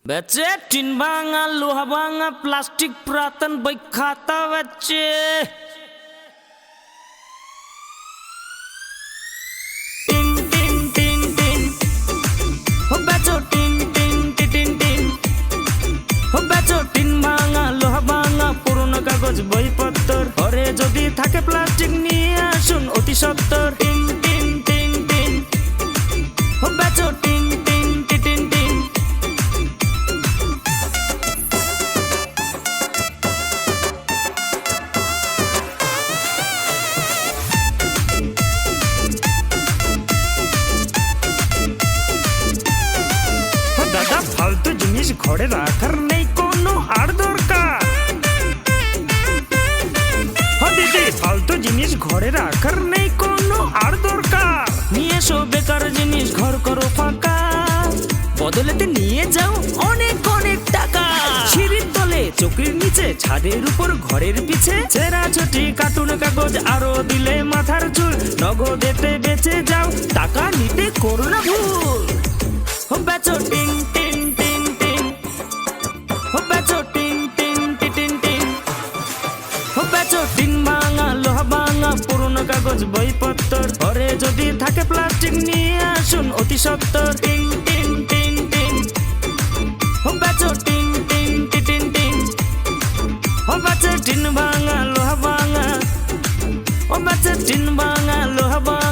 বেচে টিন ভাঙা লোহা ভাঙা প্লাস্টিক পুরাতন বই খাতা বেচে টিন টিন টিন টিন ও বেচো টিন টিন টিন টিন ও বেচো টিন ভাঙা লোহা ভাঙা পুরনো কাগজ বইপত্র ঘরে যদি থাকে প্লাস্টিক নিয়ে আসুন অতি সত্বর টিন টিন টিন টিন ও বেচো টিন টিন টিন টিন দাদা ফালতু জিনিস ঘরে রাখার নেই কোনো আর দরকার। দিদি ফালতু জিনিস ঘরে রাখার নেই কোনো আর দরকার। নিয়ে এসো বেকার জিনিস ঘর করো ফাঁকা, বদলেতে নিয়ে যাও অনেক অনেক টাকা। সিঁড়ির তলে চোখের নিচে ছাদের উপর ঘরের পিছে ছেঁড়া ছুটি কার্টুন কাগজ আরো দিলে মাথার চুল। নগদেতে বেঁচে যাও টাকা নিতে করো না ভুল। हो बेचो टिन टिन टिन टिन हो बेचो टिन टिन टिन टिन हो बेचो टिन भाঙা লোহা ভাঙা পুরনো কাগজ বইপত্র ঘরে যদি থাকে প্লাস্টিক নিয়ে আসুন অতি সত্বর টিন টিন টিন টিন हो बेचो टिन टिन टिन टिन हो बेचो टिन ভাঙা লোহা ভাঙা हो बेचो टिन ভাঙা লোহা ভাঙা